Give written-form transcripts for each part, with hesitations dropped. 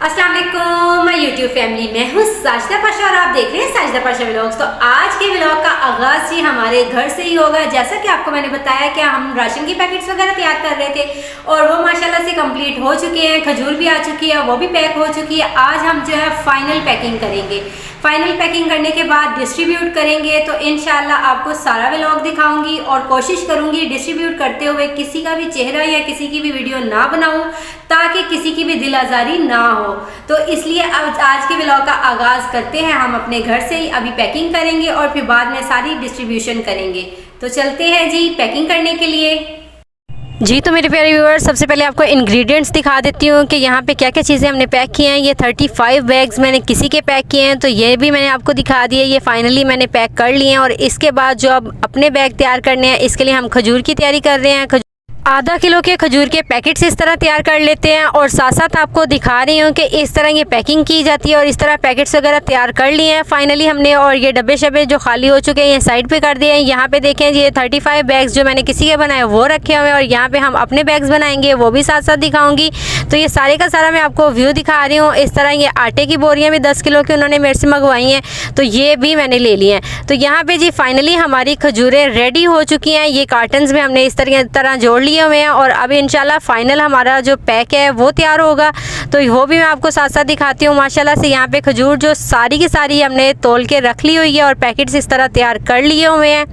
अस्सलाम वालेकुम YouTube family, मैं हूँ साजिदा पाशा और आप देख रहे हैं साजिदा पाशा व्लॉग्स। तो आज के व्लॉग का आगाज़ ही हमारे घर से ही होगा। जैसा कि आपको मैंने बताया कि हम राशन की पैकेट्स वगैरह तैयार कर रहे थे और वो माशाल्लाह से कंप्लीट हो चुके हैं। खजूर भी आ चुकी है, वो भी पैक हो चुकी है। आज हम जो है फाइनल पैकिंग करेंगे। फाइनल पैकिंग करने के बाद डिस्ट्रीब्यूट करेंगे। तो इंशाल्लाह आपको सारा व्लॉग दिखाऊंगी और कोशिश करूंगी डिस्ट्रीब्यूट करते हुए किसी का भी चेहरा या किसी की भी वीडियो ना बनाऊं, ताकि किसी की भी दिल आज़ारी ना हो। तो इसलिए अब आज के व्लॉग का आगाज़ करते हैं हम अपने घर से ही। अभी पैकिंग करेंगे और फिर बाद में सारी डिस्ट्रीब्यूशन करेंगे। तो चलते हैं जी पैकिंग करने के लिए। जी तो मेरे प्यारे व्यूअर्स, सबसे पहले आपको इंग्रेडिएंट्स दिखा देती हूँ कि यहाँ पे क्या क्या चीज़ें हमने पैक की हैं। ये 35 बैग्स मैंने किसी के पैक किए हैं, तो ये भी मैंने आपको दिखा दिए। ये फाइनली मैंने पैक कर लिए हैं। और इसके बाद जो अब अपने बैग तैयार करने हैं, इसके लिए हम खजूर की तैयारी कर रहे हैं। आधा किलो के खजूर के पैकेट्स इस तरह तैयार कर लेते हैं और साथ साथ आपको दिखा रही हूँ कि इस तरह ये पैकिंग की जाती है। और इस तरह पैकेट्स वगैरह तैयार कर लिए हैं फाइनली हमने। और ये डब्बे शब्बे जो खाली हो चुके हैं ये साइड पे कर दिए हैं। यहाँ पे देखें ये 35 बैग्स जो मैंने किसी के बनाए वो रखे हुए हैं और यहाँ पे हम अपने बैग्स बनाएंगे, वो भी साथ साथ दिखाऊंगी। तो ये सारे का सारा मैं आपको व्यू दिखा रही हूँ। इस तरह ये आटे की बोरियाँ भी 10 किलो की उन्होंने मेरे से मंगवाई हैं, तो ये भी मैंने ले ली हैं। तो यहाँ पे जी फाइनली हमारी खजूरें रेडी हो चुकी हैं। ये कार्टन्स में हमने इस तरह जोड़ लिए हुए हैं और अब इंशाल्लाह फाइनल हमारा जो पैक है वो तैयार होगा। तो वो भी मैं आपको साथ साथ दिखाती हूँ। माशाल्लाह से यहाँ पे खजूर जो सारी की सारी हमने तोल के रख ली हुई है और पैकेट्स इस तरह तैयार कर लिए हुए हैं।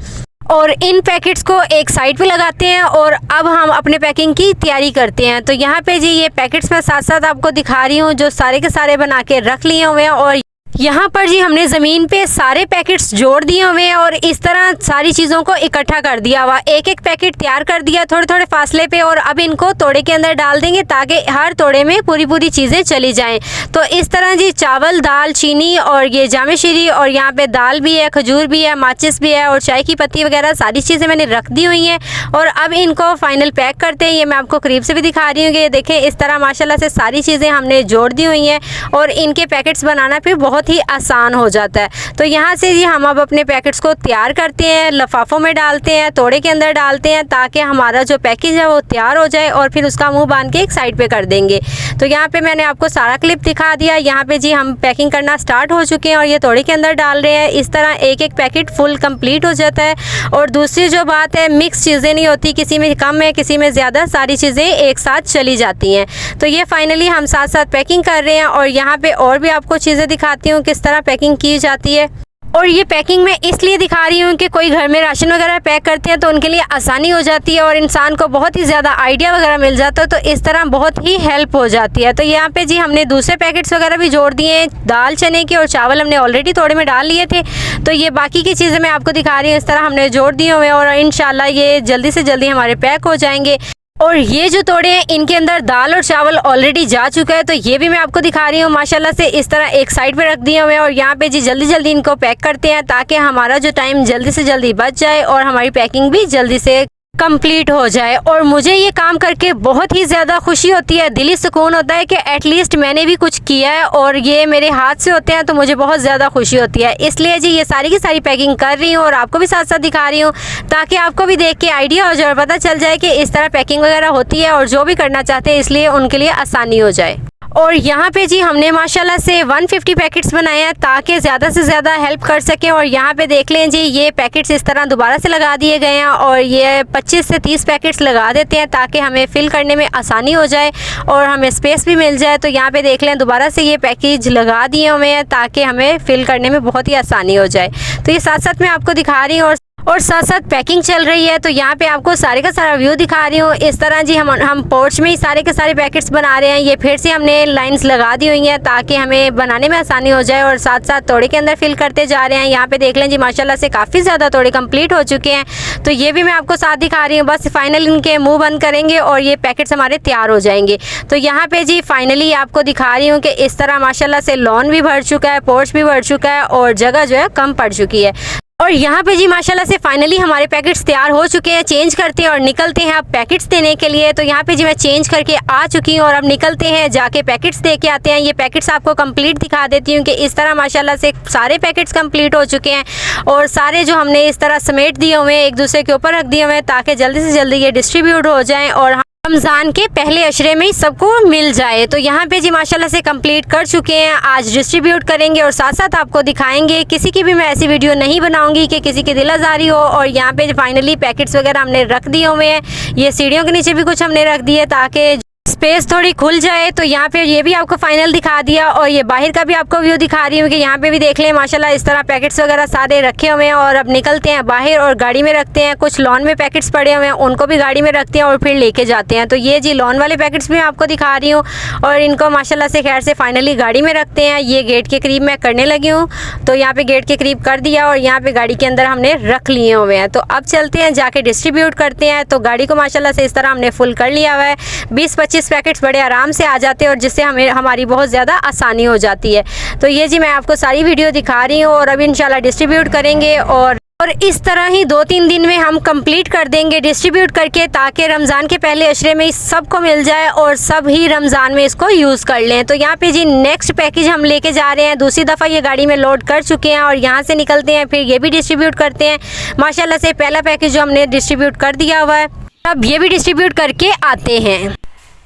और इन पैकेट्स को एक साइड पे लगाते हैं और अब हम अपने पैकिंग की तैयारी करते हैं। तो यहाँ पे जी ये पैकेट्स मैं साथ साथ आपको दिखा रही हूँ जो सारे के सारे बना के रख लिए हुए हैं। और यहाँ पर जी हमने ज़मीन पे सारे पैकेट्स जोड़ दिए हुए हैं और इस तरह सारी चीज़ों को इकट्ठा कर दिया हुआ। एक एक पैकेट तैयार कर दिया थोड़े थोड़े फासले पे और अब इनको तोड़े के अंदर डाल देंगे ताकि हर तोड़े में पूरी चीज़ें चली जाएं। तो इस तरह जी चावल, दाल, चीनी और ये जामे शीरी और यहाँ पे दाल भी है, खजूर भी है, माचिस भी है और चाय की पत्ती वगैरह सारी चीज़ें मैंने रख दी हुई हैं। और अब इनको फाइनल पैक करते हैं। ये मैं आपको करीब से भी दिखा रही हूँ कि देखें इस तरह माशाल्लाह से सारी चीज़ें हमने जोड़ दी हुई हैं और इनके पैकेट्स बनाना फिर बहुत ही आसान हो जाता है। तो यहाँ से जी हम अब अपने पैकेट्स को तैयार करते हैं, लिफाफों में डालते हैं, तोड़े के अंदर डालते हैं ताकि हमारा जो पैकेज है वो तैयार हो जाए और फिर उसका मुंह बांध के एक साइड पे कर देंगे। तो यहाँ पे मैंने आपको सारा क्लिप दिखा दिया। यहाँ पे जी हम पैकिंग करना स्टार्ट हो चुके हैं और ये तोड़े के अंदर डाल रहे हैं। इस तरह एक एक पैकेट फुल कंप्लीट हो जाता है। और दूसरी जो बात है, मिक्स चीज़ें नहीं होती, किसी में कम है किसी में ज़्यादा, सारी चीज़ें एक साथ चली जाती हैं। तो ये फाइनली हम साथ साथ पैकिंग कर रहे हैं। और यहाँ पे और भी आपको चीज़ें दिखाती हूँ किस तरह पैकिंग की जाती है। और ये पैकिंग मैं इसलिए दिखा रही हूँ कि कोई घर में राशन वगैरह पैक करते हैं तो उनके लिए आसानी हो जाती है और इंसान को बहुत ही ज़्यादा आइडिया वगैरह मिल जाता है। तो इस तरह बहुत ही हेल्प हो जाती है। तो यहाँ पे जी हमने दूसरे पैकेट्स वगैरह भी जोड़ दिए हैं। दाल, चने के और चावल हमने ऑलरेडी थोड़े में डाल लिए थे। तो ये बाकी की चीज़ें मैं आपको दिखा रही हूँ। इस तरह हमने जोड़ दिए हुए और इंशाल्लाह ये जल्दी से जल्दी हमारे पैक हो जाएंगे। और ये जो तोड़े हैं इनके अंदर दाल और चावल ऑलरेडी जा चुका है, तो ये भी मैं आपको दिखा रही हूँ। माशाल्लाह से इस तरह एक साइड पे रख दिए हुए हैं और यहाँ पे जी जल्दी इनको पैक करते हैं ताकि हमारा जो टाइम जल्दी से जल्दी बच जाए और हमारी पैकिंग भी जल्दी से कंप्लीट हो जाए। और मुझे ये काम करके बहुत ही ज़्यादा खुशी होती है, दिली सुकून होता है कि एटलीस्ट मैंने भी कुछ किया है और ये मेरे हाथ से होते हैं तो मुझे बहुत ज़्यादा खुशी होती है। इसलिए जी ये सारी की सारी पैकिंग कर रही हूँ और आपको भी साथ साथ दिखा रही हूँ ताकि आपको भी देख के आइडिया हो जाए और पता चल जाए कि इस तरह पैकिंग वगैरह होती है और जो भी करना चाहते हैं इसलिए उनके लिए आसानी हो जाए। और यहाँ पे जी हमने माशाल्लाह से 150 पैकेट्स बनाए हैं ताकि ज़्यादा से ज़्यादा हेल्प कर सकें। और यहाँ पे देख लें जी ये पैकेट्स इस तरह दोबारा से लगा दिए गए हैं और ये 25 से 30 पैकेट्स लगा देते हैं ताकि हमें फ़िल करने में आसानी हो जाए और हमें स्पेस भी मिल जाए। तो यहाँ पे देख लें दोबारा से ये पैकेज लगा दिए हुए हैं ताकि हमें फ़िल करने में बहुत ही आसानी हो जाए। तो ये साथ साथ मैं आपको दिखा रही हूँ और साथ साथ पैकिंग चल रही है। तो यहाँ पे आपको सारे का सारा व्यू दिखा रही हूँ। इस तरह जी हम पोर्च में ही सारे के सारे पैकेट्स बना रहे हैं। ये फिर से हमने लाइंस लगा दी हुई हैं ताकि हमें बनाने में आसानी हो जाए और साथ साथ तोड़े के अंदर फिल करते जा रहे हैं। यहाँ पे देख लें जी माशाल्लाह से काफ़ी ज़्यादा तोड़े कंप्लीट हो चुके हैं। तो ये भी मैं आपको साथ दिखा रही हूँ। बस फाइनल इनके मुँह बंद करेंगे और ये पैकेट्स हमारे तैयार हो जाएंगे। तो यहाँ पे जी फाइनली आपको दिखा रही हूँ कि इस तरह माशाल्लाह से लॉन भी भर चुका है, पोर्च भी भर चुका है और जगह जो है कम पड़ चुकी है। और यहाँ पे जी माशाल्लाह से फाइनली हमारे पैकेट्स तैयार हो चुके हैं। चेंज करते हैं और निकलते हैं अब पैकेट्स देने के लिए। तो यहाँ पे जी मैं चेंज करके आ चुकी हूँ और अब निकलते हैं, जाके पैकेट्स दे के आते हैं। ये पैकेट्स आपको कंप्लीट दिखा देती हूँ कि इस तरह माशाल्लाह से सारे पैकेट्स कंप्लीट हो चुके हैं और सारे जो हमने इस तरह समेट दिए हुए हैं एक दूसरे के ऊपर रख दिए हुए हैं ताकि जल्दी से जल्दी ये डिस्ट्रीब्यूट हो जाएँ और रमज़ान के पहले अशरे में ही सबको मिल जाए। तो यहाँ पे जी माशाल्लाह से कंप्लीट कर चुके हैं, आज डिस्ट्रीब्यूट करेंगे और साथ साथ आपको दिखाएंगे। किसी की भी मैं ऐसी वीडियो नहीं बनाऊंगी कि किसी की दिल आज़ारी हो। और यहाँ पे फाइनली पैकेट्स वगैरह हमने रख दिए हुए हैं, ये सीढ़ियों के नीचे भी कुछ हमने रख दिए ताकि स्पेस थोड़ी खुल जाए। तो यहाँ पे ये भी आपको फाइनल दिखा दिया और ये बाहर का भी आपको व्यू दिखा रही हूँ कि यहाँ पे भी देख लें माशाल्लाह इस तरह पैकेट्स वगैरह सारे रखे हुए हैं। और अब निकलते हैं बाहर और गाड़ी में रखते हैं। कुछ लॉन में पैकेट्स पड़े हुए हैं, उनको भी गाड़ी में रखते हैं और फिर लेके जाते हैं। तो ये जी लॉन वाले पैकेट्स भी मैं आपको दिखा रही हूँ और इनको माशाल्लाह से खैर से फाइनली गाड़ी में रखते हैं। ये गेट के करीब मैं करने लगी हूँ, तो यहाँ पे गेट के करीब कर दिया और यहाँ पे गाड़ी के अंदर हमने रख लिए हुए हैं। तो अब चलते हैं जाके डिस्ट्रीब्यूट करते हैं। तो गाड़ी को माशाल्लाह से इस तरह हमने फुल कर लिया हुआ है। 20-25 पैकेट्स बड़े आराम से आ जाते हैं और जिससे हमारी बहुत ज़्यादा आसानी हो जाती है। तो ये जी मैं आपको सारी वीडियो दिखा रही हूँ और अब इंशाल्लाह डिस्ट्रीब्यूट करेंगे और इस तरह ही 2-3 दिन में हम कंप्लीट कर देंगे डिस्ट्रीब्यूट करके, ताकि रमज़ान के पहले अशरे में सबको मिल जाए और सब ही रमज़ान में इसको यूज़ कर लें। तो यहाँ पे जी नेक्स्ट पैकेज हम लेके जा रहे हैं, दूसरी दफ़ा ये गाड़ी में लोड कर चुके हैं और यहाँ से निकलते हैं, फिर ये भी डिस्ट्रीब्यूट करते हैं। माशाल्लाह से पहला पैकेज जो हमने डिस्ट्रीब्यूट कर दिया हुआ है, अब ये भी डिस्ट्रीब्यूट करके आते हैं।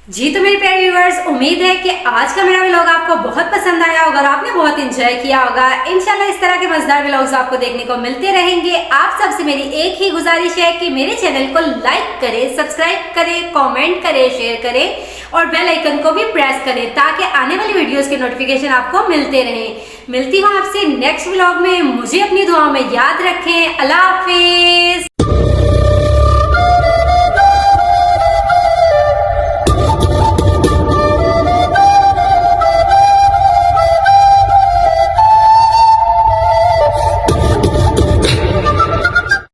जी तो मेरे प्यारे व्यूअर्स, उम्मीद है कि आज का मेरा व्लॉग आपको बहुत पसंद आया होगा और आपने बहुत एंजॉय किया होगा। इंशाल्लाह इस तरह के मजेदार व्लॉग्स आपको देखने को मिलते रहेंगे। आप सबसे मेरी एक ही गुजारिश है कि मेरे चैनल को लाइक करें, सब्सक्राइब करें, कमेंट करें, शेयर करें और बेल आइकन को भी प्रेस करें ताकि आने वाली वीडियोस के नोटिफिकेशन आपको मिलते रहें। मिलती हूँ आपसे नेक्स्ट व्लॉग में, मुझे अपनी दुआओं में याद रखें। अल्लाह हाफिज।